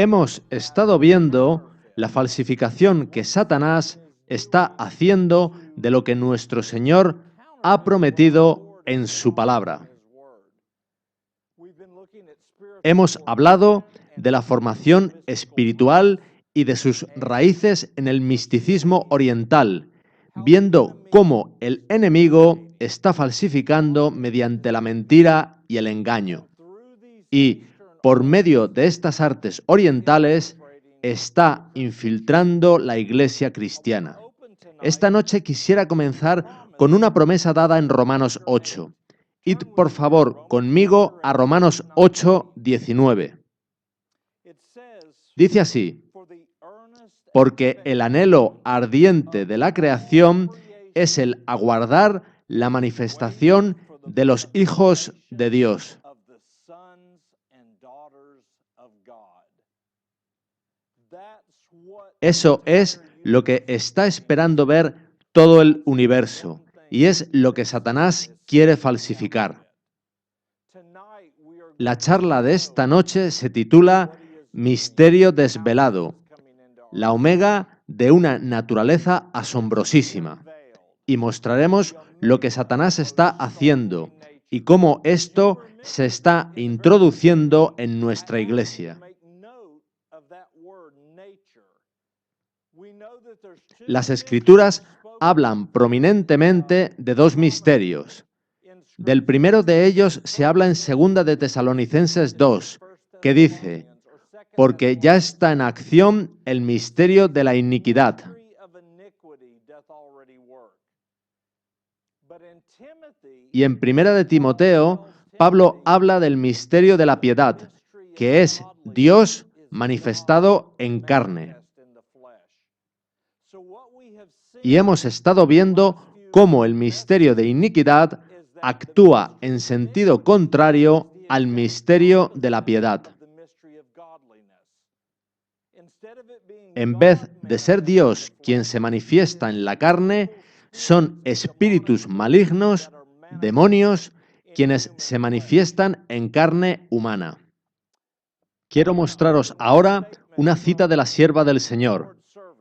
Hemos estado viendo la falsificación que Satanás está haciendo de lo que nuestro Señor ha prometido en su palabra. Hemos hablado de la formación espiritual y de sus raíces en el misticismo oriental, viendo cómo el enemigo está falsificando mediante la mentira y el engaño. Y por medio de estas artes orientales está infiltrando la iglesia cristiana. Esta noche quisiera comenzar con una promesa dada en Romanos 8. Id por favor conmigo a Romanos 8, 19. Dice así: porque el anhelo ardiente de la creación es el aguardar la manifestación de los hijos de Dios. Eso es lo que está esperando ver todo el universo, y es lo que Satanás quiere falsificar. La charla de esta noche se titula Misterio desvelado, la omega de una naturaleza asombrosísima, y mostraremos lo que Satanás está haciendo y cómo esto se está introduciendo en nuestra iglesia. Las Escrituras hablan prominentemente de dos misterios. Del primero de ellos se habla en 2 de Tesalonicenses 2, que dice: porque ya está en acción el misterio de la iniquidad. Y en 1 de Timoteo, Pablo habla del misterio de la piedad, que es Dios manifestado en carne. Y hemos estado viendo cómo el misterio de iniquidad actúa en sentido contrario al misterio de la piedad. En vez de ser Dios quien se manifiesta en la carne, son espíritus malignos, demonios, quienes se manifiestan en carne humana. Quiero mostraros ahora una cita de la sierva del Señor.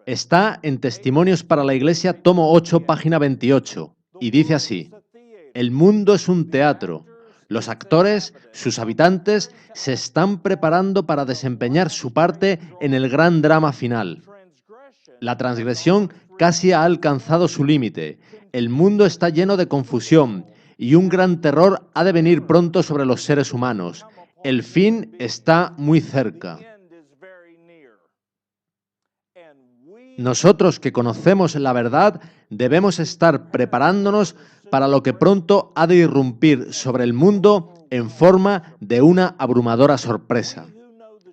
Está en Testimonios para la Iglesia, tomo 8, página 28, y dice así: el mundo es un teatro. Los actores, sus habitantes, se están preparando para desempeñar su parte en el gran drama final. La transgresión casi ha alcanzado su límite. El mundo está lleno de confusión y un gran terror ha de venir pronto sobre los seres humanos. El fin está muy cerca. Nosotros que conocemos la verdad debemos estar preparándonos para lo que pronto ha de irrumpir sobre el mundo en forma de una abrumadora sorpresa.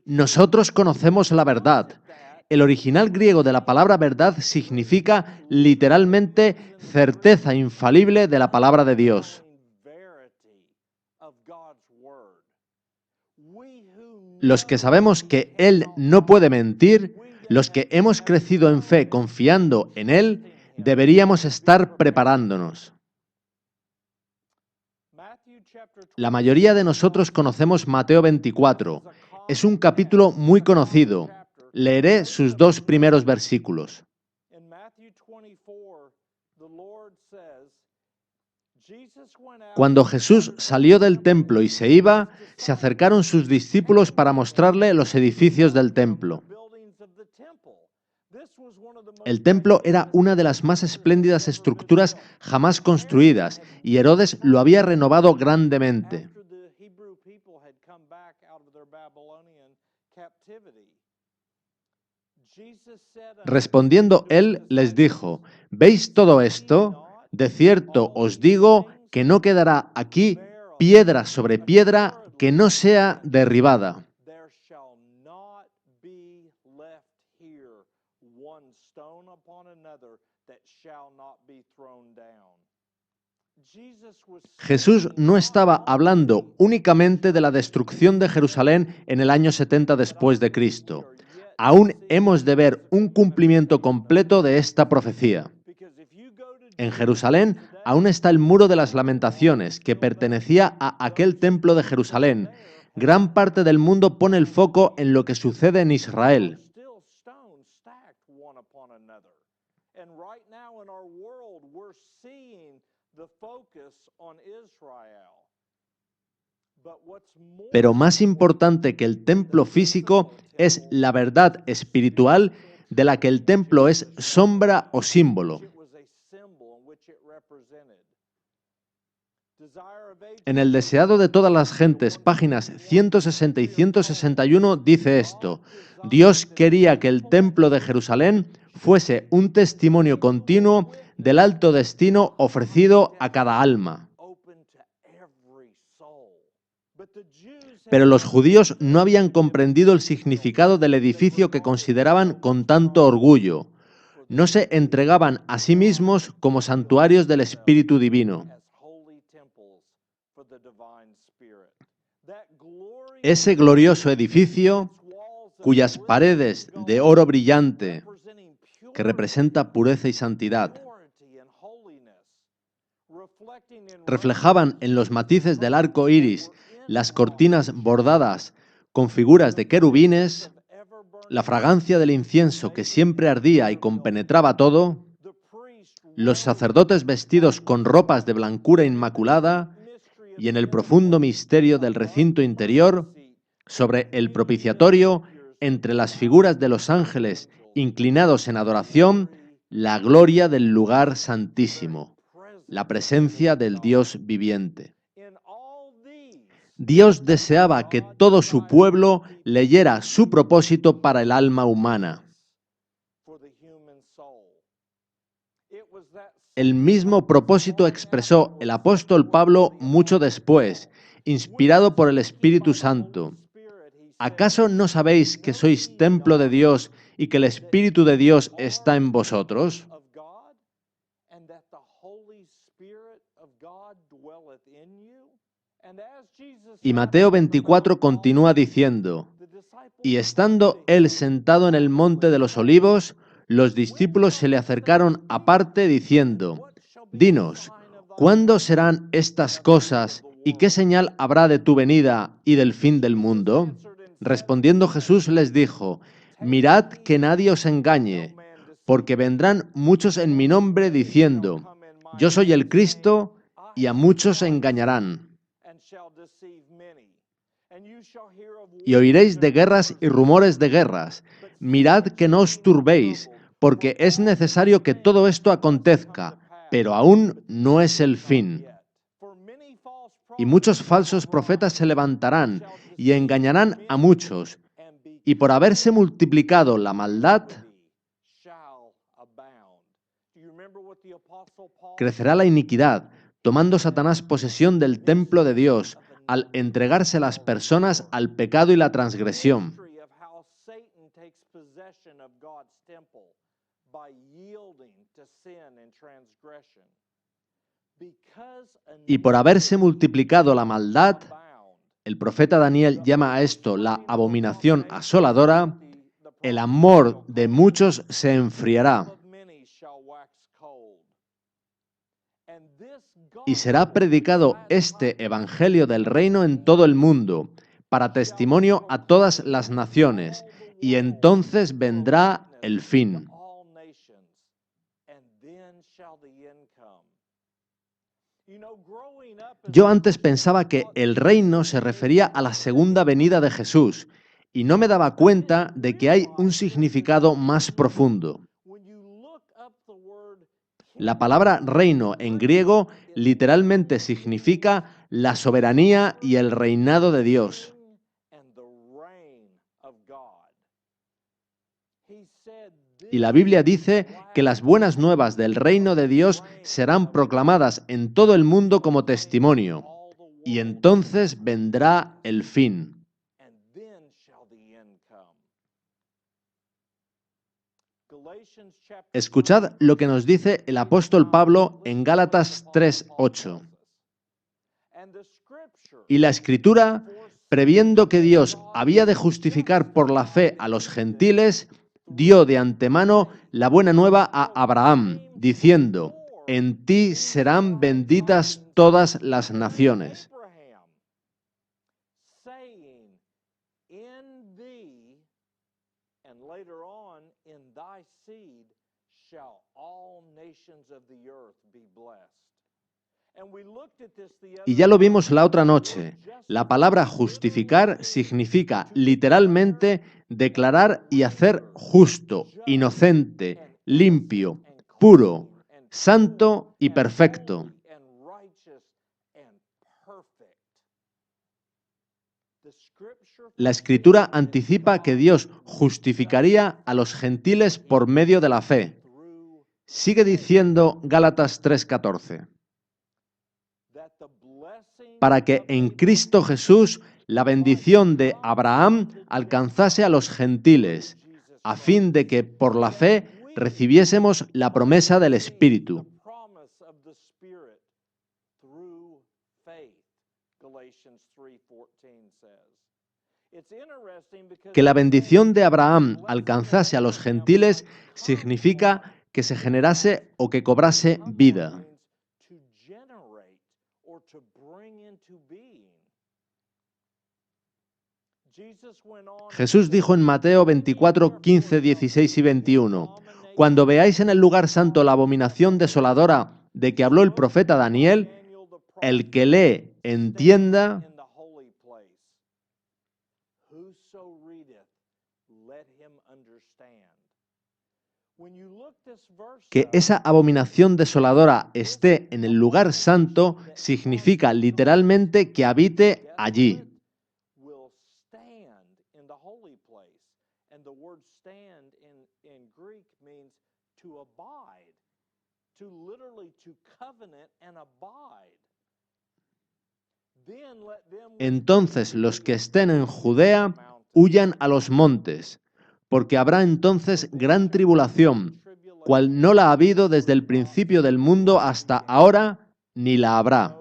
Nosotros conocemos la verdad. El original griego de la palabra verdad significa literalmente certeza infalible de la palabra de Dios. Los que sabemos que Él no puede mentir, los que hemos crecido en fe confiando en Él, deberíamos estar preparándonos. La mayoría de nosotros conocemos Mateo 24. Es un capítulo muy conocido. Leeré sus 2 primeros versículos. Cuando Jesús salió del templo y se iba, se acercaron sus discípulos para mostrarle los edificios del templo. El templo era una de las más espléndidas estructuras jamás construidas, y Herodes lo había renovado grandemente. Respondiendo él, les dijo: ¿veis todo esto? De cierto os digo que no quedará aquí piedra sobre piedra que no sea derribada. Jesús no estaba hablando únicamente de la destrucción de Jerusalén en el año 70 después de Cristo. Aún hemos de ver un cumplimiento completo de esta profecía. En Jerusalén aún está el muro de las lamentaciones, que pertenecía a aquel templo de Jerusalén, gran parte del mundo pone el foco en lo que sucede en Israel. Pero más importante que el templo físico es la verdad espiritual de la que el templo es sombra o símbolo. En el Deseado de todas las gentes, páginas 160 y 161, dice esto: Dios quería que el templo de Jerusalén fuese un testimonio continuo del alto destino ofrecido a cada alma. Pero los judíos no habían comprendido el significado del edificio que consideraban con tanto orgullo. No se entregaban a sí mismos como santuarios del Espíritu Divino. Ese glorioso edificio, cuyas paredes de oro brillante, que representa pureza y santidad, reflejaban en los matices del arco iris las cortinas bordadas con figuras de querubines, la fragancia del incienso que siempre ardía y compenetraba todo, los sacerdotes vestidos con ropas de blancura inmaculada, y en el profundo misterio del recinto interior, sobre el propiciatorio, entre las figuras de los ángeles inclinados en adoración, la gloria del lugar santísimo, la presencia del Dios viviente. Dios deseaba que todo su pueblo leyera su propósito para el alma humana. El mismo propósito expresó el apóstol Pablo mucho después, inspirado por el Espíritu Santo. ¿Acaso no sabéis que sois templo de Dios y que el Espíritu de Dios está en vosotros? Y Mateo 24 continúa diciendo: y estando él sentado en el monte de los olivos, los discípulos se le acercaron aparte diciendo: dinos, ¿cuándo serán estas cosas y qué señal habrá de tu venida y del fin del mundo? Respondiendo Jesús les dijo: mirad que nadie os engañe, porque vendrán muchos en mi nombre diciendo: yo soy el Cristo, y a muchos engañarán. Y oiréis de guerras y rumores de guerras. Mirad que no os turbéis, porque es necesario que todo esto acontezca, pero aún no es el fin. Y muchos falsos profetas se levantarán y engañarán a muchos, y por haberse multiplicado la maldad, crecerá la iniquidad, tomando Satanás posesión del templo de Dios, al entregarse las personas al pecado y la transgresión. Y por haberse multiplicado la maldad, el profeta Daniel llama a esto la abominación asoladora, el amor de muchos se enfriará. Y será predicado este evangelio del reino en todo el mundo, para testimonio a todas las naciones, y entonces vendrá el fin. Yo antes pensaba que el reino se refería a la segunda venida de Jesús, y no me daba cuenta de que hay un significado más profundo. La palabra reino en griego literalmente significa la soberanía y el reinado de Dios. Y la Biblia dice que las buenas nuevas del reino de Dios serán proclamadas en todo el mundo como testimonio, y entonces vendrá el fin. Escuchad lo que nos dice el apóstol Pablo en Gálatas 3:8. Y la Escritura, previendo que Dios había de justificar por la fe a los gentiles, dio de antemano la buena nueva a Abraham, diciendo: en ti serán benditas todas las naciones. Y ya lo vimos la otra noche. La palabra justificar significa literalmente declarar y hacer justo, inocente, limpio, puro, santo y perfecto. La Escritura anticipa que Dios justificaría a los gentiles por medio de la fe. Sigue diciendo Gálatas 3:14. Para que en Cristo Jesús la bendición de Abraham alcanzase a los gentiles, a fin de que por la fe recibiésemos la promesa del Espíritu. Que la bendición de Abraham alcanzase a los gentiles significa que se generase o que cobrase vida. Jesús dijo en Mateo 24, 15, 16 y 21, cuando veáis en el lugar santo la abominación desoladora de que habló el profeta Daniel, el que lee entienda. Que esa abominación desoladora esté en el lugar santo significa literalmente que habite allí. Entonces los que estén en Judea huyan a los montes, porque habrá entonces gran tribulación, cual no la ha habido desde el principio del mundo hasta ahora, ni la habrá.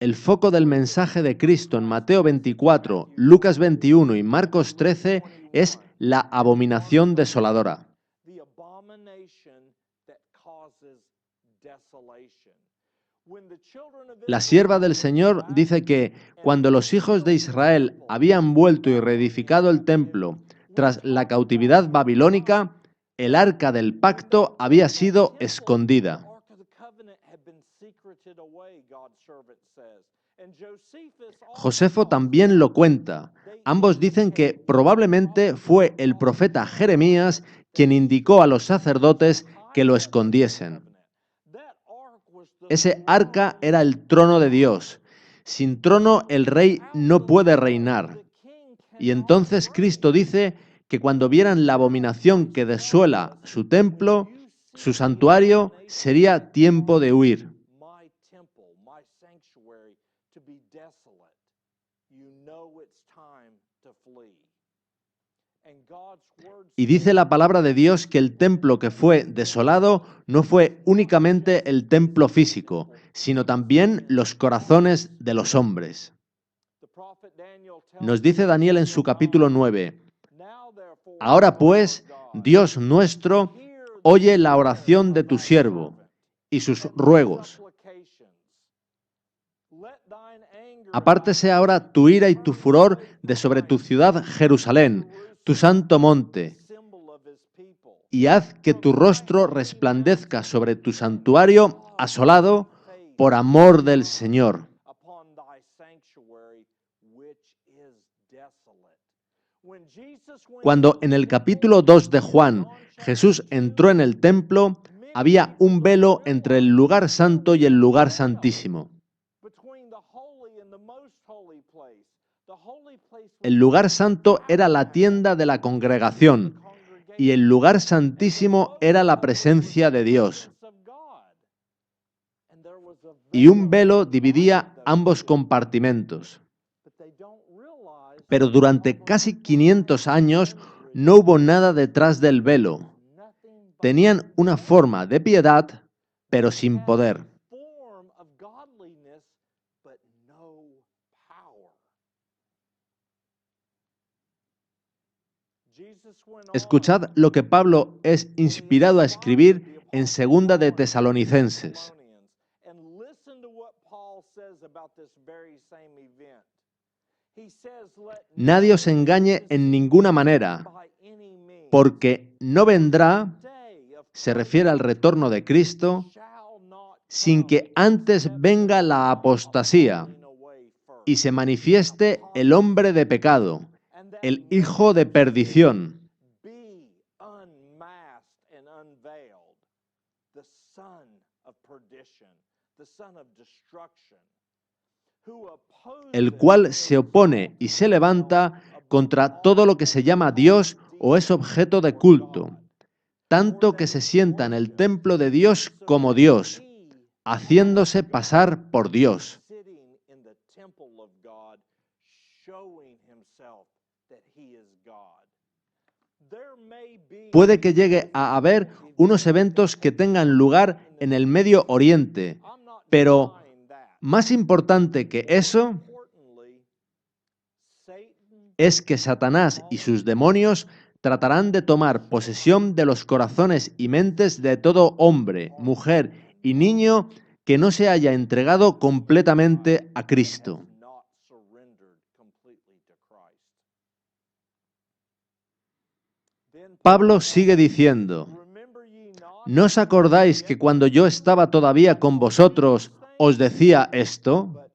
El foco del mensaje de Cristo en Mateo 24, Lucas 21 y Marcos 13 es la abominación desoladora. La sierva del Señor dice que cuando los hijos de Israel habían vuelto y reedificado el templo tras la cautividad babilónica, el arca del pacto había sido escondida. Josefo también lo cuenta. Ambos dicen que probablemente fue el profeta Jeremías quien indicó a los sacerdotes que lo escondiesen. Ese arca era el trono de Dios. Sin trono el rey no puede reinar. Y entonces Cristo dice que cuando vieran la abominación que desuela su templo, su santuario, sería tiempo de huir. Y dice la palabra de Dios que el templo que fue desolado no fue únicamente el templo físico, sino también los corazones de los hombres. Nos dice Daniel en su capítulo 9, ahora pues, Dios nuestro, oye la oración de tu siervo y sus ruegos. Apártese ahora tu ira y tu furor de sobre tu ciudad Jerusalén, tu santo monte, y haz que tu rostro resplandezca sobre tu santuario asolado por amor del Señor. Cuando en el capítulo 2 de Juan Jesús entró en el templo, había un velo entre el lugar santo y el lugar santísimo. El lugar santo era la tienda de la congregación y el lugar santísimo era la presencia de Dios. Y un velo dividía ambos compartimentos. Pero durante casi 500 años no hubo nada detrás del velo. Tenían una forma de piedad, pero sin poder. Escuchad lo que Pablo es inspirado a escribir en 2 de Tesalonicenses. Nadie os engañe en ninguna manera, porque no vendrá, se refiere al retorno de Cristo, sin que antes venga la apostasía y se manifieste el hombre de pecado, el hijo de perdición, el cual se opone y se levanta contra todo lo que se llama Dios o es objeto de culto, tanto que se sienta en el templo de Dios como Dios, haciéndose pasar por Dios. Puede que llegue a haber unos eventos que tengan lugar en el Medio Oriente, pero más importante que eso es que Satanás y sus demonios tratarán de tomar posesión de los corazones y mentes de todo hombre, mujer y niño que no se haya entregado completamente a Cristo. Pablo sigue diciendo: ¿no os acordáis que cuando yo estaba todavía con vosotros os decía esto?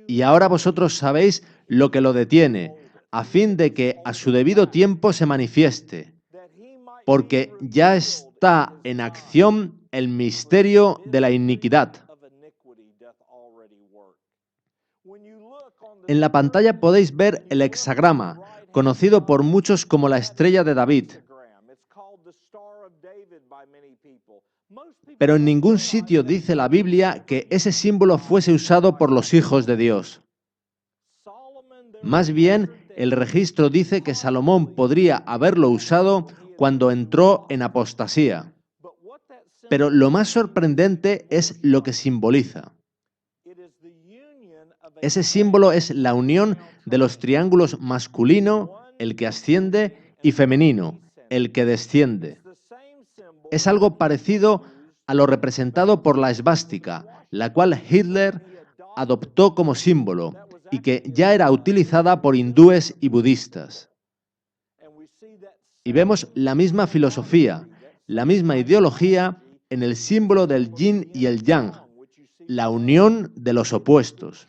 Y ahora vosotros sabéis lo que lo detiene, a fin de que a su debido tiempo se manifieste, porque ya está en acción el misterio de la iniquidad. En la pantalla podéis ver el hexagrama, conocido por muchos como la estrella de David. Pero en ningún sitio dice la Biblia que ese símbolo fuese usado por los hijos de Dios. Más bien, el registro dice que Salomón podría haberlo usado cuando entró en apostasía. Pero lo más sorprendente es lo que simboliza. Ese símbolo es la unión de los triángulos masculino, el que asciende, y femenino, el que desciende. Es algo parecido a lo representado por la esvástica, la cual Hitler adoptó como símbolo y que ya era utilizada por hindúes y budistas. Y vemos la misma filosofía, la misma ideología en el símbolo del yin y el yang, la unión de los opuestos.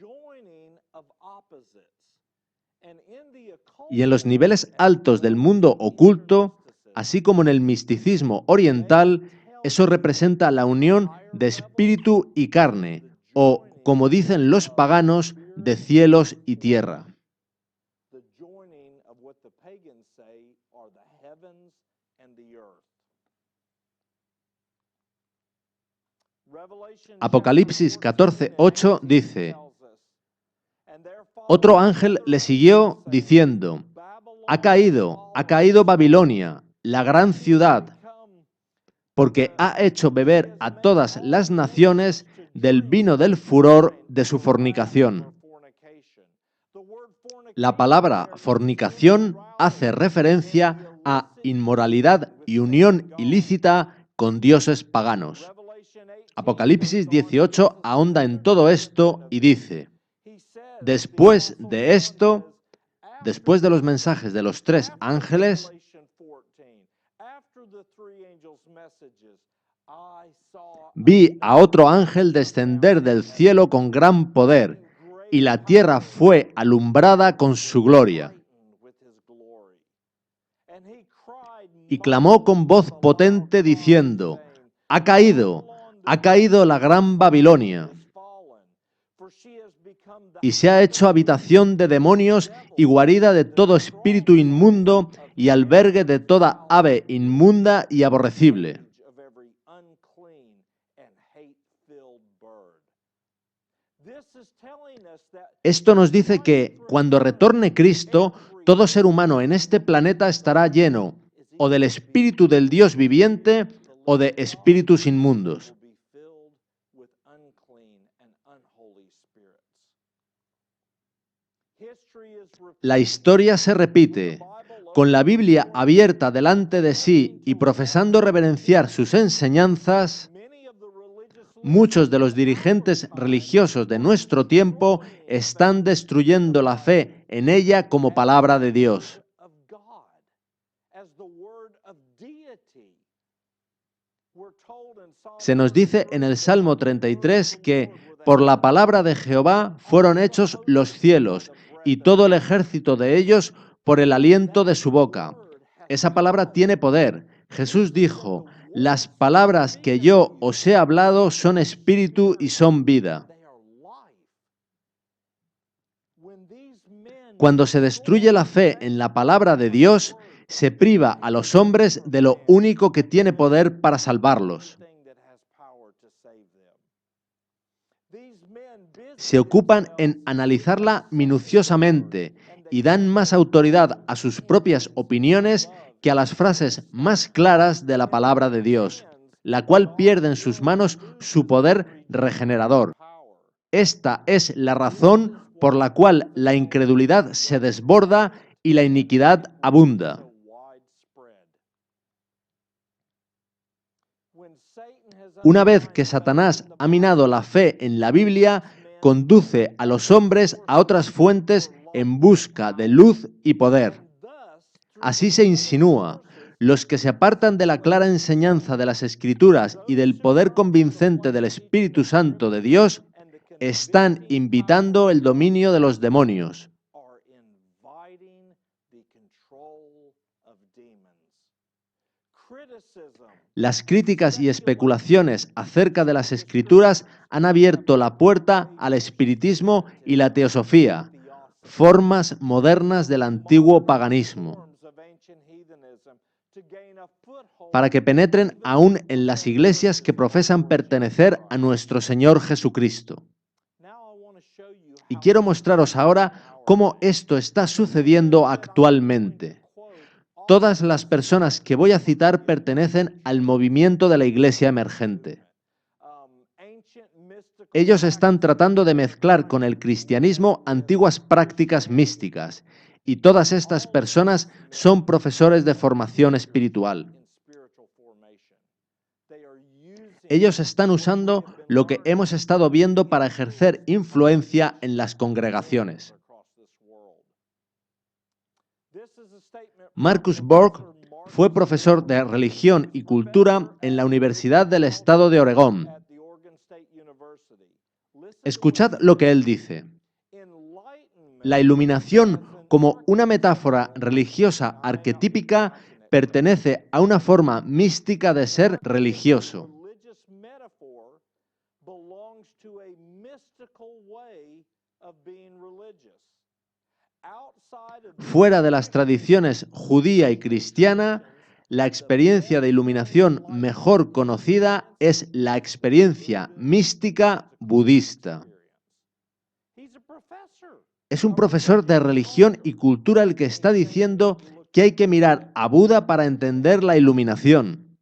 Y en los niveles altos del mundo oculto, así como en el misticismo oriental, eso representa la unión de espíritu y carne, o, como dicen los paganos, de cielos y tierra. Apocalipsis 14:8 dice: otro ángel le siguió diciendo: ha caído Babilonia, la gran ciudad, porque ha hecho beber a todas las naciones del vino del furor de su fornicación. La palabra fornicación hace referencia a inmoralidad y unión ilícita con dioses paganos. Apocalipsis 18 ahonda en todo esto y dice: después de esto, después de los mensajes de los tres ángeles, vi a otro ángel descender del cielo con gran poder, y la tierra fue alumbrada con su gloria. Y clamó con voz potente diciendo: ha caído la gran Babilonia, y se ha hecho habitación de demonios y guarida de todo espíritu inmundo y albergue de toda ave inmunda y aborrecible. Esto nos dice que cuando retorne Cristo, todo ser humano en este planeta estará lleno o del espíritu del Dios viviente o de espíritus inmundos. La historia se repite. Con la Biblia abierta delante de sí y profesando reverenciar sus enseñanzas, muchos de los dirigentes religiosos de nuestro tiempo están destruyendo la fe en ella como palabra de Dios. Se nos dice en el Salmo 33 que por la palabra de Jehová fueron hechos los cielos y todo el ejército de ellos por el aliento de su boca. Esa palabra tiene poder. Jesús dijo: las palabras que yo os he hablado son espíritu y son vida. Cuando se destruye la fe en la palabra de Dios, se priva a los hombres de lo único que tiene poder para salvarlos. Se ocupan en analizarla minuciosamente y dan más autoridad a sus propias opiniones que a las frases más claras de la palabra de Dios, la cual pierde en sus manos su poder regenerador. Esta es la razón por la cual la incredulidad se desborda y la iniquidad abunda. Una vez que Satanás ha minado la fe en la Biblia, conduce a los hombres a otras fuentes en busca de luz y poder. Así se insinúa: los que se apartan de la clara enseñanza de las Escrituras y del poder convincente del Espíritu Santo de Dios, están invitando el dominio de los demonios. Las críticas y especulaciones acerca de las Escrituras han abierto la puerta al espiritismo y la teosofía, formas modernas del antiguo paganismo, para que penetren aún en las iglesias que profesan pertenecer a nuestro Señor Jesucristo. Y quiero mostraros ahora cómo esto está sucediendo actualmente. Todas las personas que voy a citar pertenecen al movimiento de la Iglesia emergente. Ellos están tratando de mezclar con el cristianismo antiguas prácticas místicas, y todas estas personas son profesores de formación espiritual. Ellos están usando lo que hemos estado viendo para ejercer influencia en las congregaciones. Marcus Borg fue profesor de religión y cultura en la Universidad del Estado de Oregón. Escuchad lo que él dice. La iluminación, como una metáfora religiosa arquetípica, pertenece a una forma mística de ser religioso. Fuera de las tradiciones judía y cristiana, la experiencia de iluminación mejor conocida es la experiencia mística budista. Es un profesor de religión y cultura el que está diciendo que hay que mirar a Buda para entender la iluminación.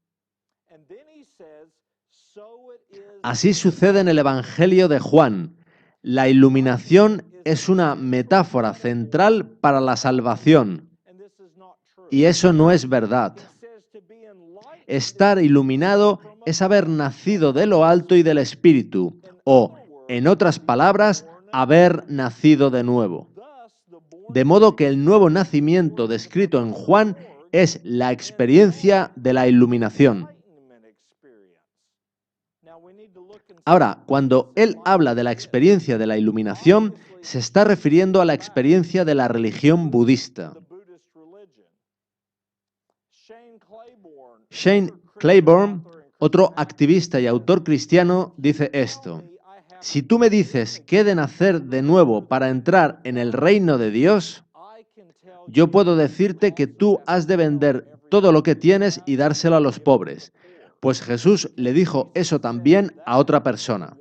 Así sucede en el Evangelio de Juan. La iluminación es una metáfora central para la salvación. Y eso no es verdad. Estar iluminado es haber nacido de lo alto y del Espíritu, o, en otras palabras, haber nacido de nuevo. De modo que el nuevo nacimiento descrito en Juan es la experiencia de la iluminación. Ahora, cuando él habla de la experiencia de la iluminación, se está refiriendo a la experiencia de la religión budista. Shane Claiborne, otro activista y autor cristiano, dice esto: si tú me dices que he de nacer de nuevo para entrar en el reino de Dios, yo puedo decirte que tú has de vender todo lo que tienes y dárselo a los pobres. Pues Jesús le dijo eso también a otra persona.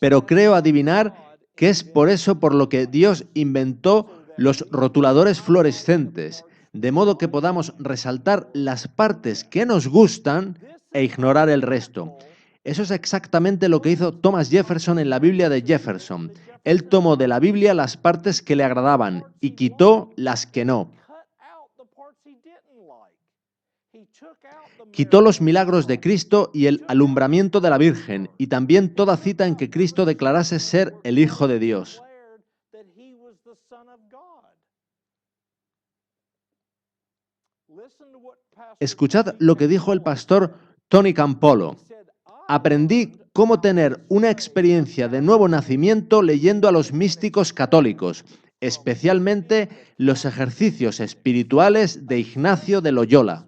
Pero creo adivinar que es por eso por lo que Dios inventó los rotuladores fluorescentes, de modo que podamos resaltar las partes que nos gustan e ignorar el resto. Eso es exactamente lo que hizo Thomas Jefferson en la Biblia de Jefferson. Él tomó de la Biblia las partes que le agradaban y quitó las que no. Quitó los milagros de Cristo y el alumbramiento de la Virgen, y también toda cita en que Cristo declarase ser el Hijo de Dios. Escuchad lo que dijo el pastor Tony Campolo. Aprendí cómo tener una experiencia de nuevo nacimiento leyendo a los místicos católicos, especialmente los ejercicios espirituales de Ignacio de Loyola.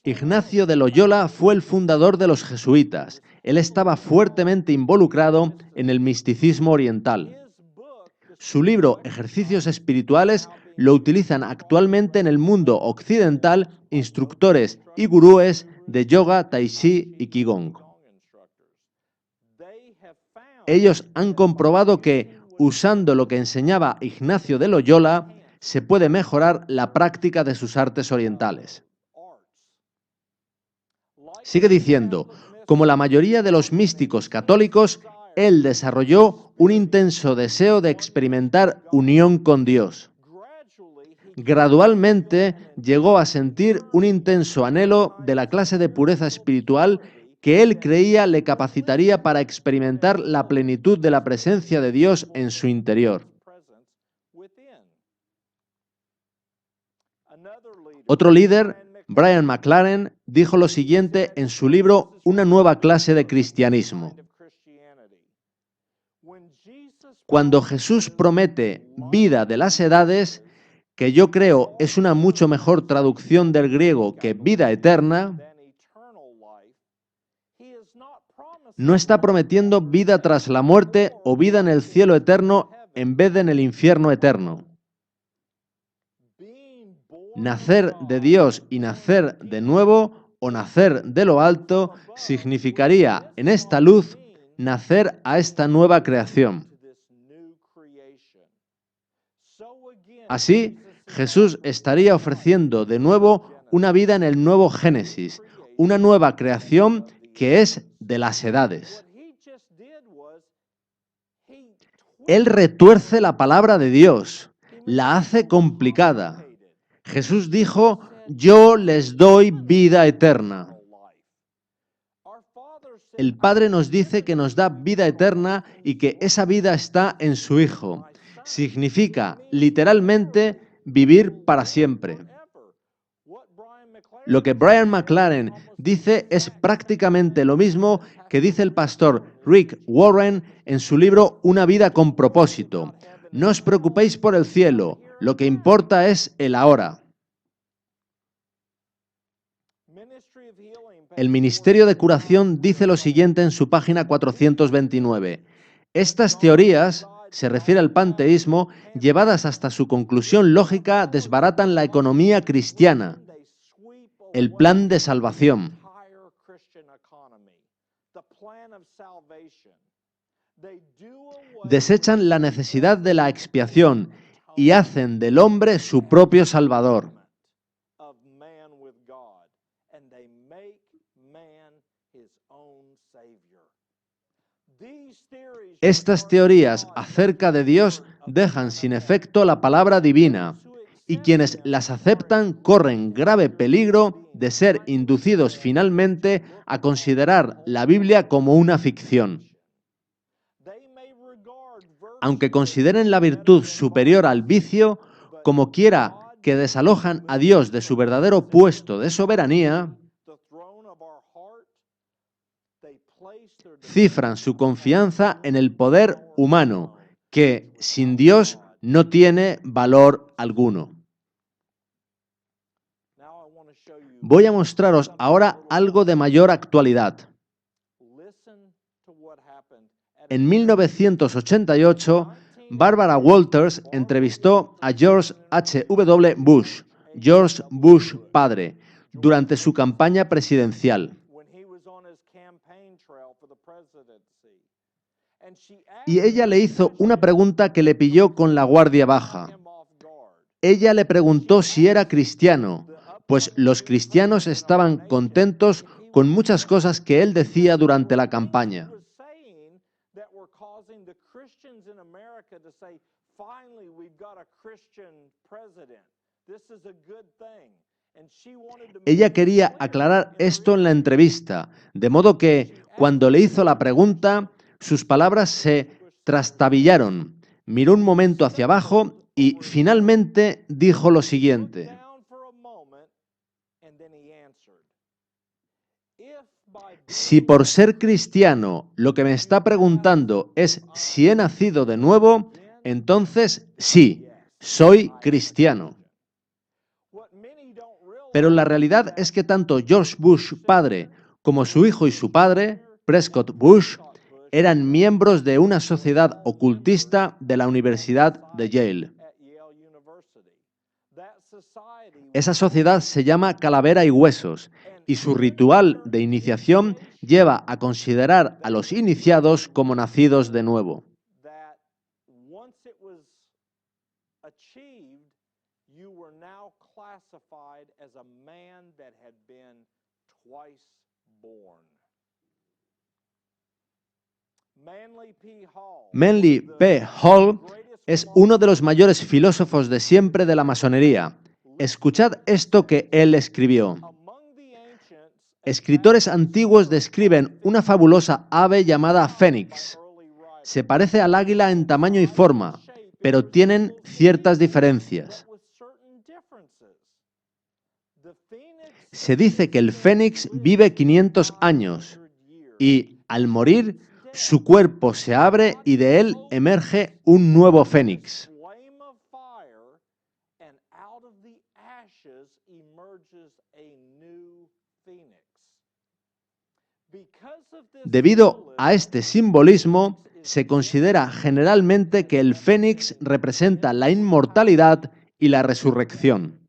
Ignacio de Loyola fue el fundador de los jesuitas. Él estaba fuertemente involucrado en el misticismo oriental. Su libro Ejercicios Espirituales lo utilizan actualmente en el mundo occidental instructores y gurúes de yoga, tai chi y qigong. Ellos han comprobado que, usando lo que enseñaba Ignacio de Loyola, se puede mejorar la práctica de sus artes orientales. Sigue diciendo, como la mayoría de los místicos católicos, él desarrolló un intenso deseo de experimentar unión con Dios. Gradualmente llegó a sentir un intenso anhelo de la clase de pureza espiritual que él creía le capacitaría para experimentar la plenitud de la presencia de Dios en su interior. Otro líder, Brian McLaren, dijo lo siguiente en su libro Una nueva clase de cristianismo. Cuando Jesús promete vida de las edades, que yo creo es una mucho mejor traducción del griego que vida eterna, no está prometiendo vida tras la muerte o vida en el cielo eterno en vez de en el infierno eterno. Nacer de Dios y nacer de nuevo o nacer de lo alto significaría en esta luz nacer a esta nueva creación. Así, Jesús estaría ofreciendo de nuevo una vida en el nuevo Génesis, una nueva creación que es de las edades. Él retuerce la palabra de Dios, la hace complicada. Jesús dijo, yo les doy vida eterna. El Padre nos dice que nos da vida eterna y que esa vida está en su Hijo. Significa, literalmente, vivir para siempre. Lo que Brian McLaren dice es prácticamente lo mismo que dice el pastor Rick Warren en su libro Una vida con propósito. No os preocupéis por el cielo, lo que importa es el ahora. El Ministerio de Curación dice lo siguiente en su página 429. Estas teorías, se refiere al panteísmo, llevadas hasta su conclusión lógica, desbaratan la economía cristiana, el plan de salvación. Desechan la necesidad de la expiación y hacen del hombre su propio salvador. Estas teorías acerca de Dios dejan sin efecto la palabra divina, y quienes las aceptan corren grave peligro de ser inducidos finalmente a considerar la Biblia como una ficción. Aunque consideren la virtud superior al vicio, como quiera que desalojan a Dios de su verdadero puesto de soberanía, cifran su confianza en el poder humano, que sin Dios no tiene valor alguno. Voy a mostraros ahora algo de mayor actualidad. En 1988, Barbara Walters entrevistó a George H.W. Bush, George Bush padre, durante su campaña presidencial. Y ella le hizo una pregunta que le pilló con la guardia baja. Ella le preguntó si era cristiano, pues los cristianos estaban contentos con muchas cosas que él decía durante la campaña. Ella quería aclarar esto en la entrevista, de modo que, cuando le hizo la pregunta, sus palabras se trastabillaron. Miró un momento hacia abajo y finalmente dijo lo siguiente: si por ser cristiano lo que me está preguntando es si he nacido de nuevo, entonces sí, soy cristiano. Pero la realidad es que tanto George Bush padre como su hijo y su padre, Prescott Bush, eran miembros de una sociedad ocultista de la Universidad de Yale. Esa sociedad se llama Calavera y Huesos, y su ritual de iniciación lleva a considerar a los iniciados como nacidos de nuevo. Manly P. Hall es uno de los mayores filósofos de siempre de la masonería. Escuchad esto que él escribió. Escritores antiguos describen una fabulosa ave llamada fénix. Se parece al águila en tamaño y forma, pero tienen ciertas diferencias. Se dice que el fénix vive 500 años y, al morir, su cuerpo se abre y de él emerge un nuevo fénix. Debido a este simbolismo, se considera generalmente que el fénix representa la inmortalidad y la resurrección.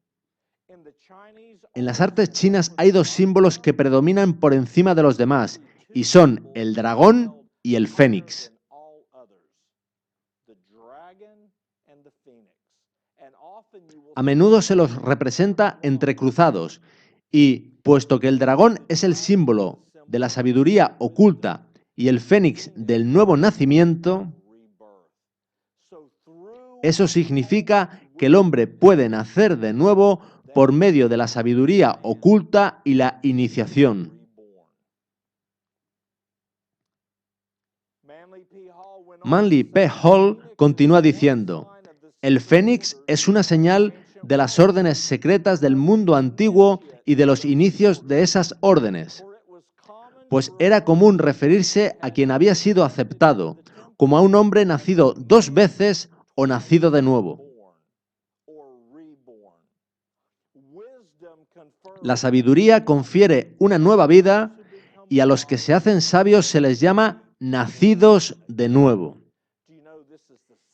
En las artes chinas hay dos símbolos que predominan por encima de los demás, y son el dragón y el fénix. A menudo se los representa entrecruzados, y puesto que el dragón es el símbolo de la sabiduría oculta y el fénix del nuevo nacimiento, eso significa que el hombre puede nacer de nuevo por medio de la sabiduría oculta y la iniciación. Manly P. Hall continúa diciendo: el fénix es una señal de las órdenes secretas del mundo antiguo y de los inicios de esas órdenes, pues era común referirse a quien había sido aceptado, como a un hombre nacido dos veces o nacido de nuevo. La sabiduría confiere una nueva vida y a los que se hacen sabios se les llama nacidos de nuevo.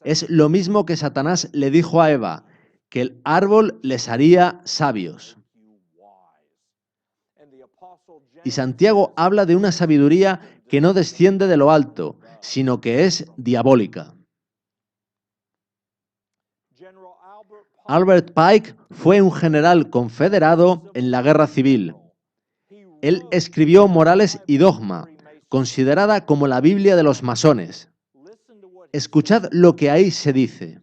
Es lo mismo que Satanás le dijo a Eva, que el árbol les haría sabios. Y Santiago habla de una sabiduría que no desciende de lo alto, sino que es diabólica. Albert Pike fue un general confederado en la Guerra Civil. Él escribió Morales y Dogma, considerada como la Biblia de los masones. Escuchad lo que ahí se dice.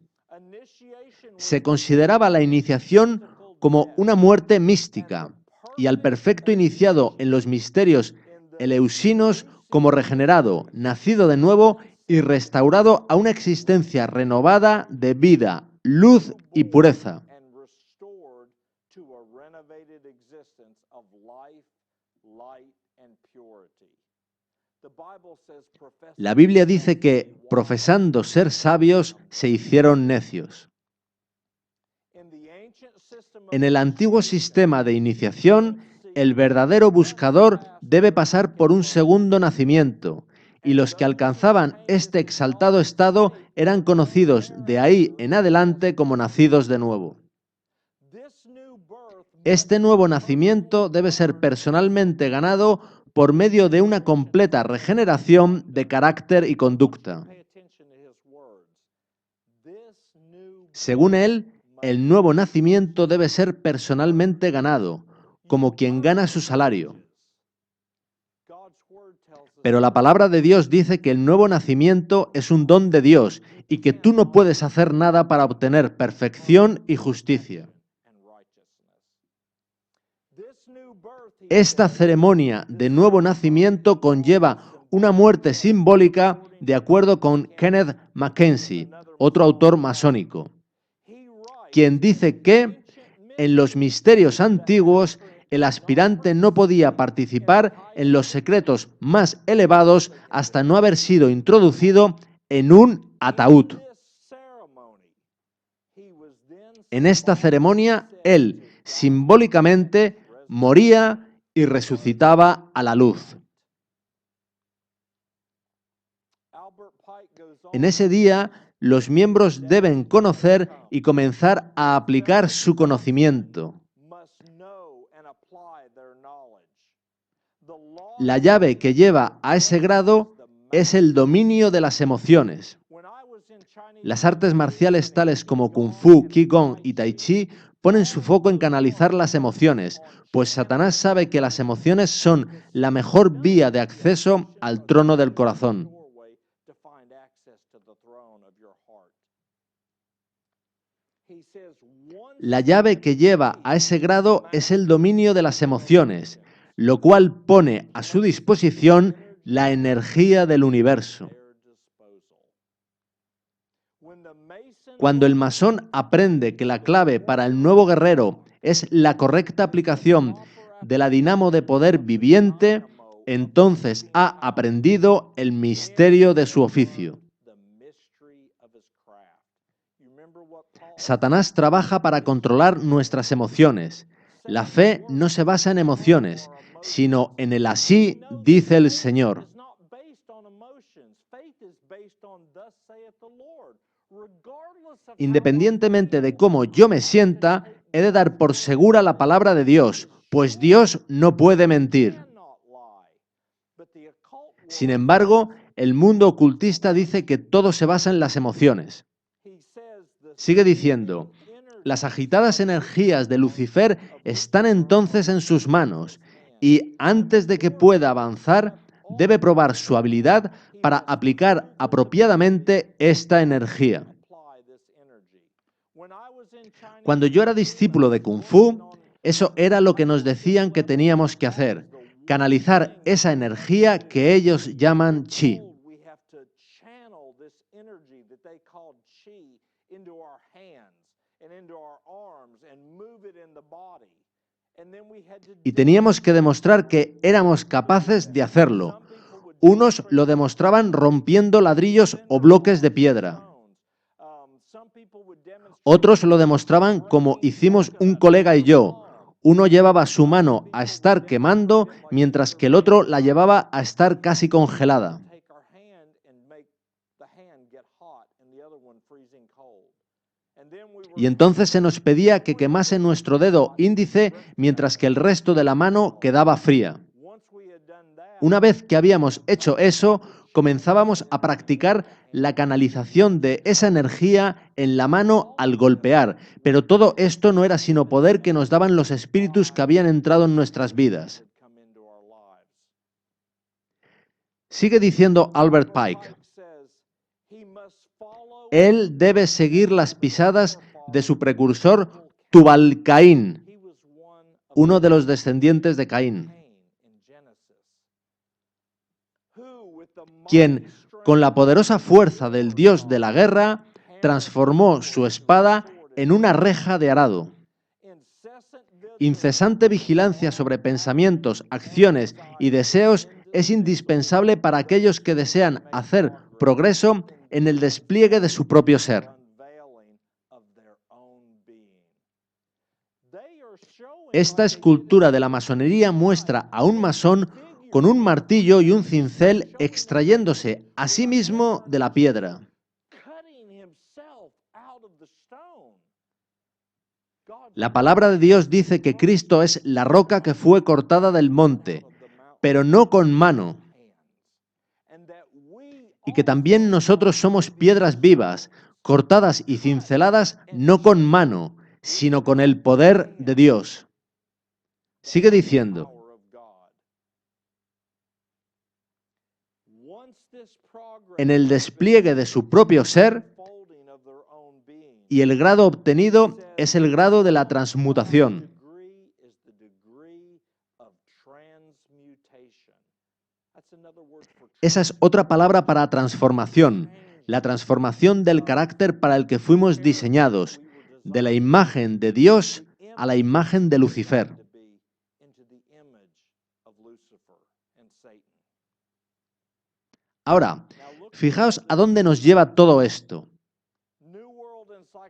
Se consideraba la iniciación como una muerte mística y al perfecto iniciado en los misterios eleusinos como regenerado, nacido de nuevo y restaurado a una existencia renovada de vida, luz y pureza. La Biblia dice que, profesando ser sabios, se hicieron necios. En el antiguo sistema de iniciación, el verdadero buscador debe pasar por un segundo nacimiento, y los que alcanzaban este exaltado estado eran conocidos de ahí en adelante como nacidos de nuevo. Este nuevo nacimiento debe ser personalmente ganado por medio de una completa regeneración de carácter y conducta. Según él, el nuevo nacimiento debe ser personalmente ganado, como quien gana su salario. Pero la palabra de Dios dice que el nuevo nacimiento es un don de Dios y que tú no puedes hacer nada para obtener perfección y justicia. Esta ceremonia de nuevo nacimiento conlleva una muerte simbólica de acuerdo con Kenneth Mackenzie, otro autor masónico, quien dice que en los misterios antiguos el aspirante no podía participar en los secretos más elevados hasta no haber sido introducido en un ataúd. En esta ceremonia, él simbólicamente moría y resucitaba a la luz. En ese día, los miembros deben conocer y comenzar a aplicar su conocimiento. La llave que lleva a ese grado es el dominio de las emociones. Las artes marciales tales como Kung Fu, Qigong y Tai Chi ponen su foco en canalizar las emociones, pues Satanás sabe que las emociones son la mejor vía de acceso al trono del corazón. La llave que lleva a ese grado es el dominio de las emociones, lo cual pone a su disposición la energía del universo. Cuando el masón aprende que la clave para el nuevo guerrero es la correcta aplicación de la dinamo de poder viviente, entonces ha aprendido el misterio de su oficio. Satanás trabaja para controlar nuestras emociones. La fe no se basa en emociones, sino en el así dice el Señor. Independientemente de cómo yo me sienta, he de dar por segura la palabra de Dios, pues Dios no puede mentir. Sin embargo, el mundo ocultista dice que todo se basa en las emociones. Sigue diciendo, las agitadas energías de Lucifer están entonces en sus manos y antes de que pueda avanzar, debe probar su habilidad para aplicar apropiadamente esta energía. Cuando yo era discípulo de Kung Fu, eso era lo que nos decían que teníamos que hacer, canalizar esa energía que ellos llaman chi. Y teníamos que demostrar que éramos capaces de hacerlo. Unos lo demostraban rompiendo ladrillos o bloques de piedra. Otros lo demostraban como hicimos un colega y yo. Uno llevaba su mano a estar quemando, mientras que el otro la llevaba a estar casi congelada. Y entonces se nos pedía que quemase nuestro dedo índice, mientras que el resto de la mano quedaba fría. Una vez que habíamos hecho eso, comenzábamos a practicar la canalización de esa energía en la mano al golpear, pero todo esto no era sino poder que nos daban los espíritus que habían entrado en nuestras vidas. Sigue diciendo Albert Pike, él debe seguir las pisadas de su precursor Tubal-Caín, uno de los descendientes de Caín, quien, con la poderosa fuerza del dios de la guerra, transformó su espada en una reja de arado. Incesante vigilancia sobre pensamientos, acciones y deseos es indispensable para aquellos que desean hacer progreso en el despliegue de su propio ser. Esta escultura de la masonería muestra a un masón con un martillo y un cincel extrayéndose a sí mismo de la piedra. La palabra de Dios dice que Cristo es la roca que fue cortada del monte, pero no con mano, y que también nosotros somos piedras vivas, cortadas y cinceladas no con mano, sino con el poder de Dios. Sigue diciendo, en el despliegue de su propio ser, y el grado obtenido es el grado de la transmutación. Esa es otra palabra para transformación, la transformación del carácter para el que fuimos diseñados, de la imagen de Dios a la imagen de Lucifer. Ahora, fijaos a dónde nos lleva todo esto.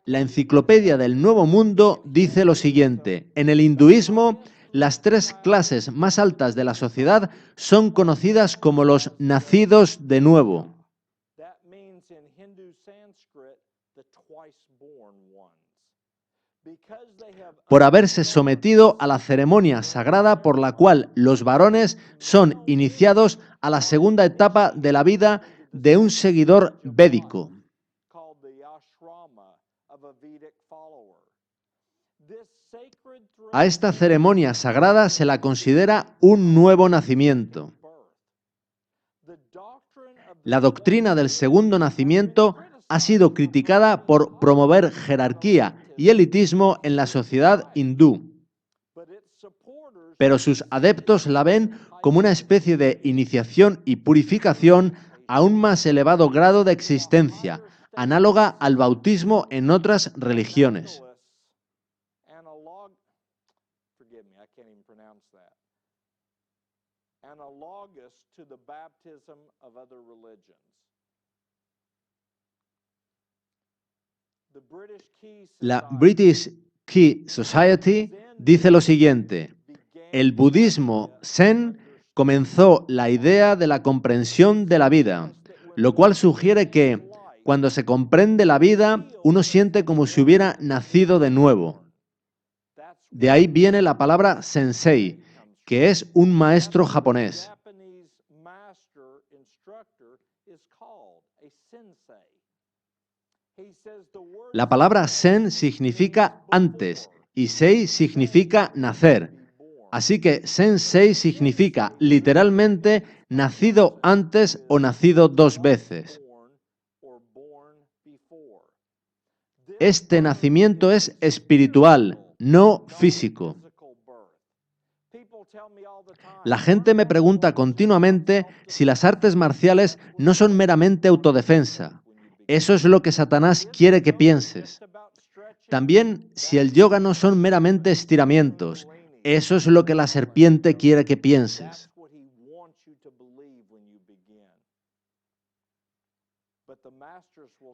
La Enciclopedia del Nuevo Mundo dice lo siguiente: en el hinduismo, las tres clases más altas de la sociedad son conocidas como los nacidos de nuevo. Por haberse sometido a la ceremonia sagrada por la cual los varones son iniciados a la segunda etapa de la vida de un seguidor védico. A esta ceremonia sagrada se la considera un nuevo nacimiento. La doctrina del segundo nacimiento ha sido criticada por promover jerarquía y elitismo en la sociedad hindú, pero sus adeptos la ven como una especie de iniciación y purificación a un más elevado grado de existencia, análoga al bautismo en otras religiones. La British Key Society dice lo siguiente: el budismo Zen comenzó la idea de la comprensión de la vida, lo cual sugiere que, cuando se comprende la vida, uno siente como si hubiera nacido de nuevo. De ahí viene la palabra sensei, que es un maestro japonés. La palabra sen significa antes y sei significa nacer. Así que sensei significa literalmente nacido antes o nacido dos veces. Este nacimiento es espiritual, no físico. La gente me pregunta continuamente si las artes marciales no son meramente autodefensa. Eso es lo que Satanás quiere que pienses. También si el yoga no son meramente estiramientos. Eso es lo que la serpiente quiere que pienses.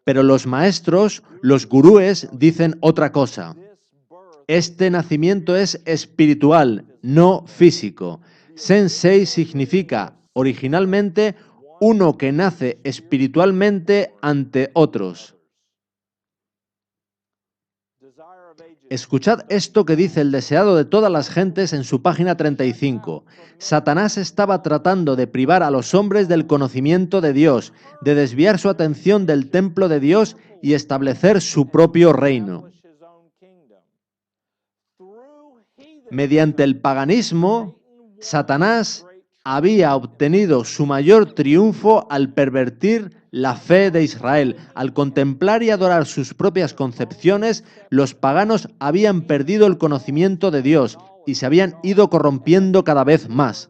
Pero los maestros, los gurúes, dicen otra cosa. Este nacimiento es espiritual, no físico. Sensei significa, originalmente, uno que nace espiritualmente ante otros. Escuchad esto que dice el deseado de todas las gentes en su página 35. Satanás estaba tratando de privar a los hombres del conocimiento de Dios, de desviar su atención del templo de Dios y establecer su propio reino. Mediante el paganismo, Satanás había obtenido su mayor triunfo al pervertir la fe de Israel. Al contemplar y adorar sus propias concepciones, los paganos habían perdido el conocimiento de Dios y se habían ido corrompiendo cada vez más.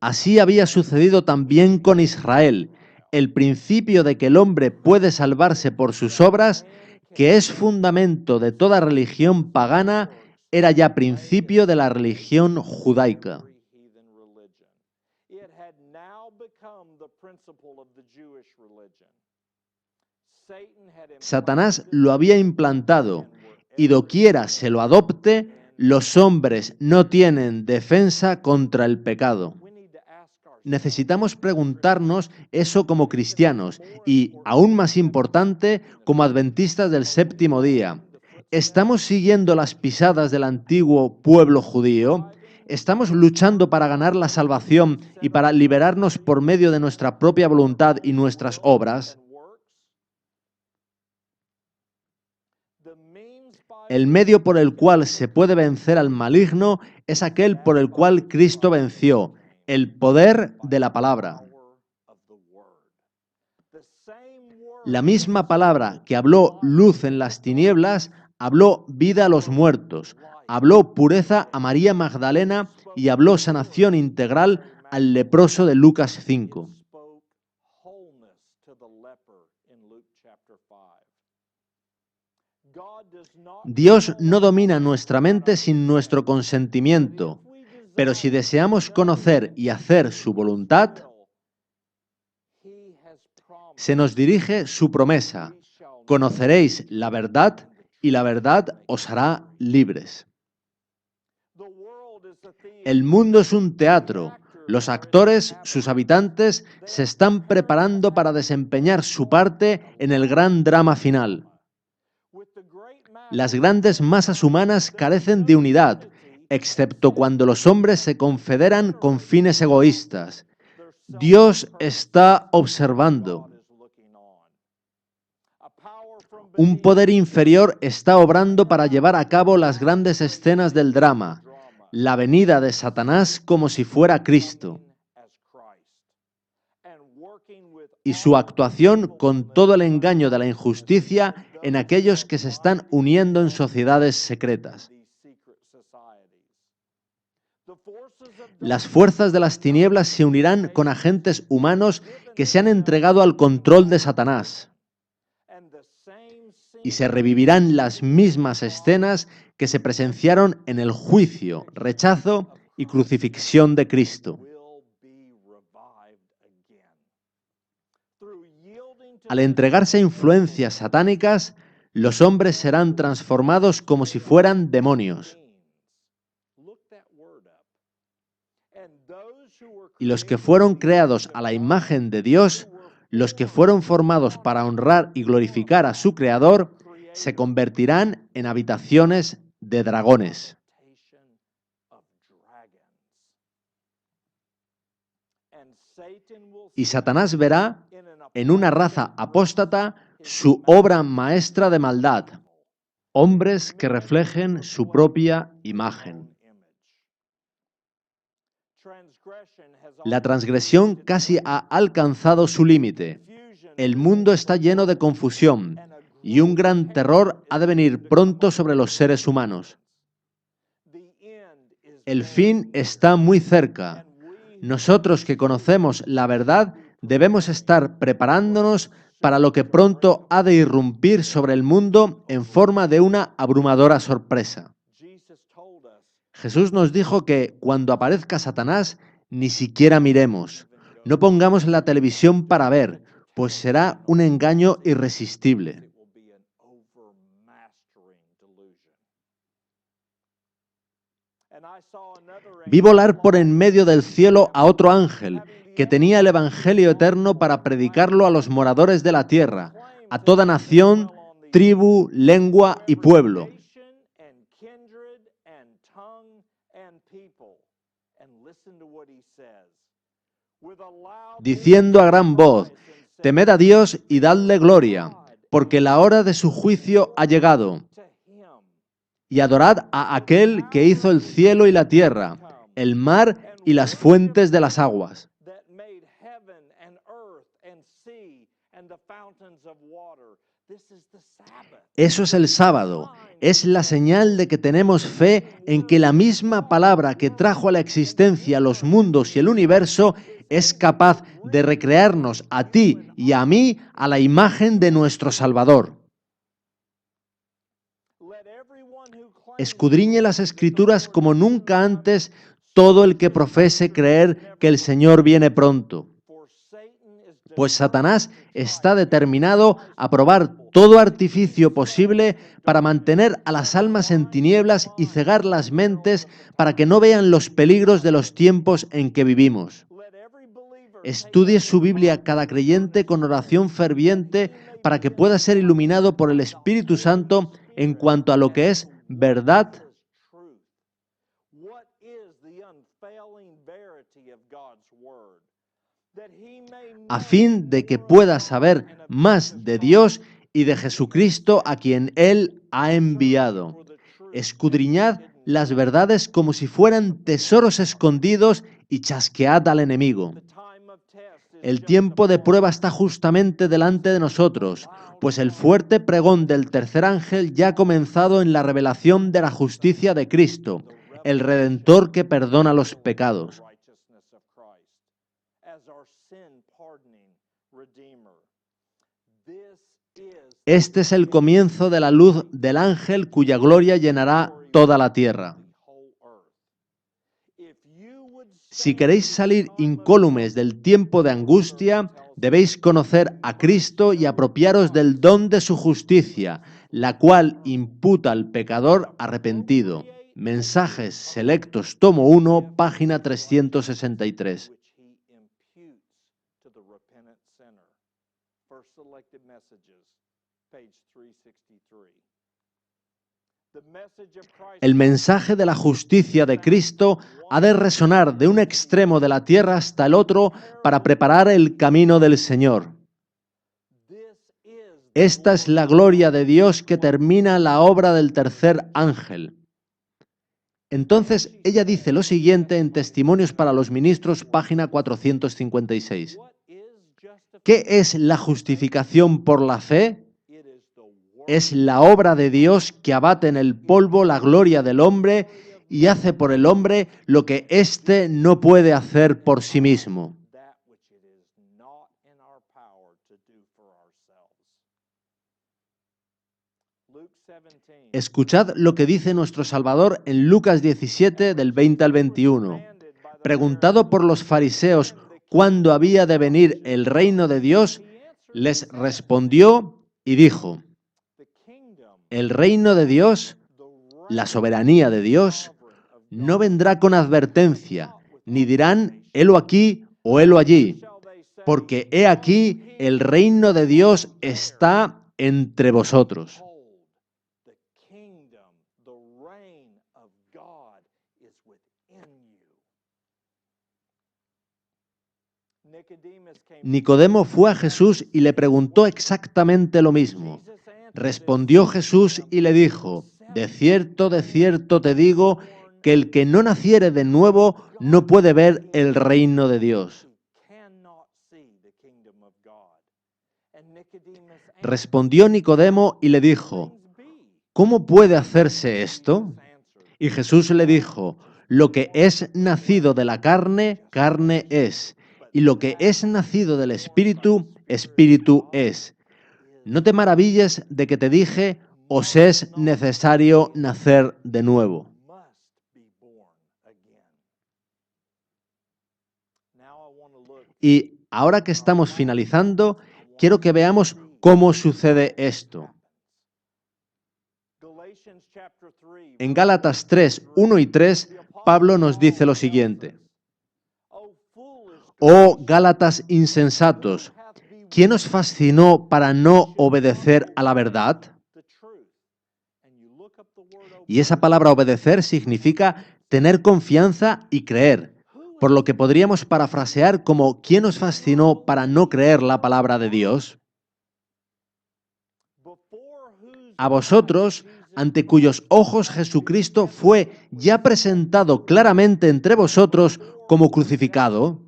Así había sucedido también con Israel. El principio de que el hombre puede salvarse por sus obras, que es fundamento de toda religión pagana, era ya principio de la religión judaica. Satanás lo había implantado, y doquiera se lo adopte, los hombres no tienen defensa contra el pecado. Necesitamos preguntarnos eso como cristianos y, aún más importante, como adventistas del séptimo día. ¿Estamos siguiendo las pisadas del antiguo pueblo judío? ¿Estamos luchando para ganar la salvación y para liberarnos por medio de nuestra propia voluntad y nuestras obras? El medio por el cual se puede vencer al maligno es aquel por el cual Cristo venció, el poder de la palabra. La misma palabra que habló luz en las tinieblas, habló vida a los muertos, habló pureza a María Magdalena y habló sanación integral al leproso de Lucas 5. Dios no domina nuestra mente sin nuestro consentimiento, pero si deseamos conocer y hacer su voluntad, se nos dirige su promesa: conoceréis la verdad y la verdad os hará libres. El mundo es un teatro. Los actores, sus habitantes, se están preparando para desempeñar su parte en el gran drama final. Las grandes masas humanas carecen de unidad, excepto cuando los hombres se confederan con fines egoístas. Dios está observando. Un poder inferior está obrando para llevar a cabo las grandes escenas del drama, la venida de Satanás como si fuera Cristo, y su actuación con todo el engaño de la injusticia en aquellos que se están uniendo en sociedades secretas. Las fuerzas de las tinieblas se unirán con agentes humanos que se han entregado al control de Satanás. Y se revivirán las mismas escenas que se presenciaron en el juicio, rechazo y crucifixión de Cristo. Al entregarse a influencias satánicas, los hombres serán transformados como si fueran demonios. Y los que fueron creados a la imagen de Dios, los que fueron formados para honrar y glorificar a su Creador, se convertirán en habitaciones de dragones. Y Satanás verá en una raza apóstata su obra maestra de maldad, hombres que reflejen su propia imagen. La transgresión casi ha alcanzado su límite. El mundo está lleno de confusión y un gran terror ha de venir pronto sobre los seres humanos. El fin está muy cerca. Nosotros que conocemos la verdad debemos estar preparándonos para lo que pronto ha de irrumpir sobre el mundo en forma de una abrumadora sorpresa. Jesús nos dijo que cuando aparezca Satanás, ni siquiera miremos. No pongamos la televisión para ver, pues será un engaño irresistible. Vi volar por en medio del cielo a otro ángel, que tenía el Evangelio eterno para predicarlo a los moradores de la tierra, a toda nación, tribu, lengua y pueblo. Diciendo a gran voz: temed a Dios y dadle gloria, porque la hora de su juicio ha llegado. Y adorad a aquel que hizo el cielo y la tierra, el mar y las fuentes de las aguas. Eso es el sábado. Es la señal de que tenemos fe en que la misma palabra que trajo a la existencia los mundos y el universo es capaz de recrearnos a ti y a mí a la imagen de nuestro Salvador. Escudriñe las Escrituras como nunca antes todo el que profese creer que el Señor viene pronto. Pues Satanás está determinado a probar todo artificio posible para mantener a las almas en tinieblas y cegar las mentes para que no vean los peligros de los tiempos en que vivimos. Estudie su Biblia cada creyente con oración ferviente para que pueda ser iluminado por el Espíritu Santo en cuanto a lo que es verdad, a fin de que pueda saber más de Dios y de Jesucristo a quien Él ha enviado. Escudriñad las verdades como si fueran tesoros escondidos y chasquead al enemigo. El tiempo de prueba está justamente delante de nosotros, pues el fuerte pregón del tercer ángel ya ha comenzado en la revelación de la justicia de Cristo, el Redentor que perdona los pecados. Este es el comienzo de la luz del ángel cuya gloria llenará toda la tierra. Si queréis salir incólumes del tiempo de angustia, debéis conocer a Cristo y apropiaros del don de su justicia, la cual imputa al pecador arrepentido. Mensajes Selectos, tomo 1, página 363. El mensaje de la justicia de Cristo ha de resonar de un extremo de la tierra hasta el otro para preparar el camino del Señor. Esta es la gloria de Dios que termina la obra del tercer ángel. Entonces ella dice lo siguiente en Testimonios para los Ministros, página 456. ¿Qué es la justificación por la fe? Es la obra de Dios que abate en el polvo la gloria del hombre y hace por el hombre lo que éste no puede hacer por sí mismo. Escuchad lo que dice nuestro Salvador en Lucas 17, del 20 al 21. Preguntado por los fariseos cuándo había de venir el reino de Dios, les respondió y dijo: el reino de Dios, la soberanía de Dios, no vendrá con advertencia, ni dirán, helo aquí o helo allí, porque he aquí, el reino de Dios está entre vosotros. Nicodemo fue a Jesús y le preguntó exactamente lo mismo. Respondió Jesús y le dijo: de cierto te digo, que el que no naciere de nuevo no puede ver el reino de Dios. Respondió Nicodemo y le dijo: ¿cómo puede hacerse esto? Y Jesús le dijo: lo que es nacido de la carne, carne es, y lo que es nacido del Espíritu, Espíritu es. No te maravilles de que te dije, os es necesario nacer de nuevo. Y ahora que estamos finalizando, quiero que veamos cómo sucede esto. En Gálatas 3, 1 y 3, Pablo nos dice lo siguiente: oh Gálatas insensatos, ¿quién os fascinó para no obedecer a la verdad? Y esa palabra obedecer significa tener confianza y creer, por lo que podríamos parafrasear como ¿quién os fascinó para no creer la palabra de Dios? A vosotros, ante cuyos ojos Jesucristo fue ya presentado claramente entre vosotros como crucificado.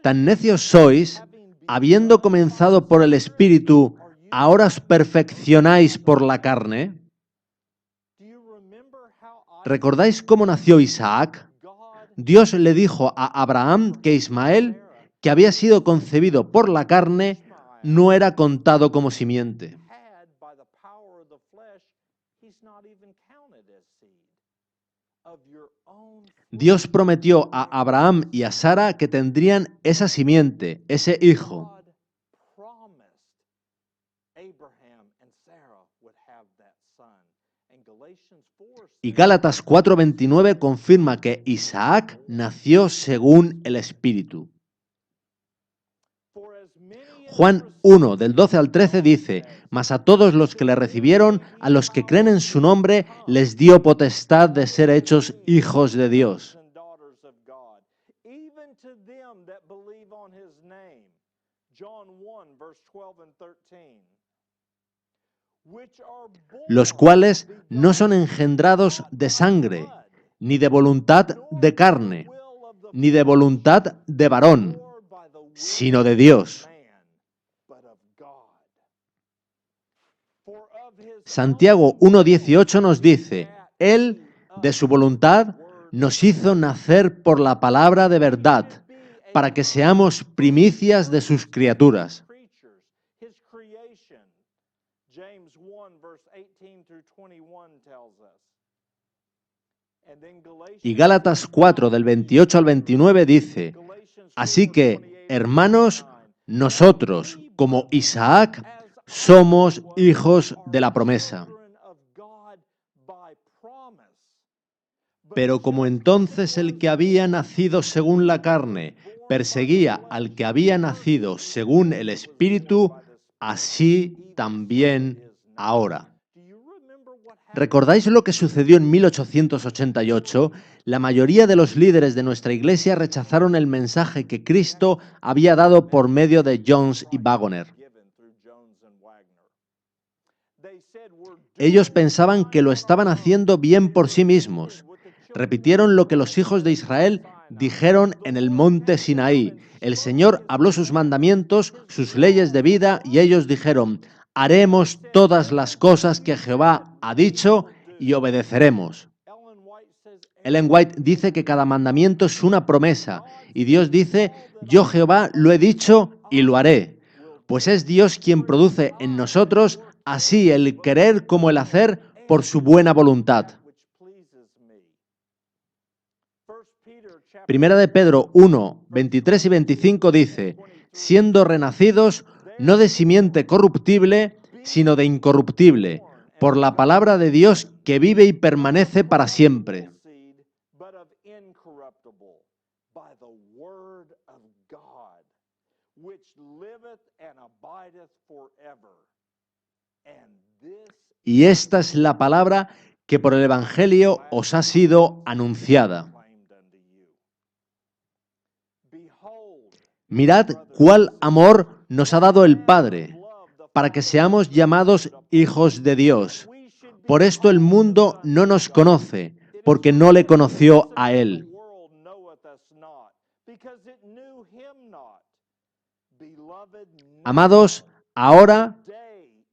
Tan necios sois, habiendo comenzado por el Espíritu, ¿ahora os perfeccionáis por la carne? ¿Recordáis cómo nació Isaac? Dios le dijo a Abraham que Ismael, que había sido concebido por la carne, no era contado como simiente. Dios prometió a Abraham y a Sara que tendrían esa simiente, ese hijo. Y Gálatas 4:29 confirma que Isaac nació según el Espíritu. Juan 1, del 12 al 13 dice: mas a todos los que le recibieron, a los que creen en su nombre, les dio potestad de ser hechos hijos de Dios. los cuales no son engendrados de sangre, ni de voluntad de carne, ni de voluntad de varón, sino de Dios. Santiago 1:18 nos dice, Él, de su voluntad, nos hizo nacer por la palabra de verdad, para que seamos primicias de sus criaturas. Y Gálatas 4, del 28 al 29 dice, así que, hermanos, nosotros, como Isaac, somos hijos de la promesa. Pero como entonces el que había nacido según la carne perseguía al que había nacido según el Espíritu, así también ahora. ¿Recordáis lo que sucedió en 1888? La mayoría de los líderes de nuestra iglesia rechazaron el mensaje que Cristo había dado por medio de Jones y Waggoner. Ellos pensaban que lo estaban haciendo bien por sí mismos. Repitieron lo que los hijos de Israel dijeron en el monte Sinaí. El Señor habló sus mandamientos, sus leyes de vida, y ellos dijeron, haremos todas las cosas que Jehová ha dicho y obedeceremos. Ellen White dice que cada mandamiento es una promesa, y Dios dice, yo Jehová lo he dicho y lo haré. Pues es Dios quien produce en nosotros así el querer como el hacer por su buena voluntad. Primera de Pedro 1, 23 y 25 dice, siendo renacidos no de simiente corruptible, sino de incorruptible, por la palabra de Dios que vive y permanece para siempre. Y esta es la palabra que por el Evangelio os ha sido anunciada. Mirad cuál amor nos ha dado el Padre, para que seamos llamados hijos de Dios. Por esto el mundo no nos conoce, porque no le conoció a Él. Amados, ahora,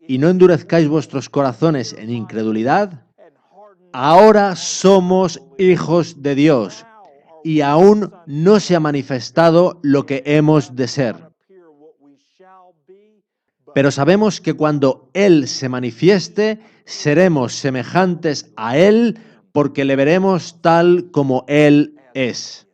y no endurezcáis vuestros corazones en incredulidad, ahora somos hijos de Dios, y aún no se ha manifestado lo que hemos de ser. Pero sabemos que cuando Él se manifieste, seremos semejantes a Él, porque le veremos tal como Él es.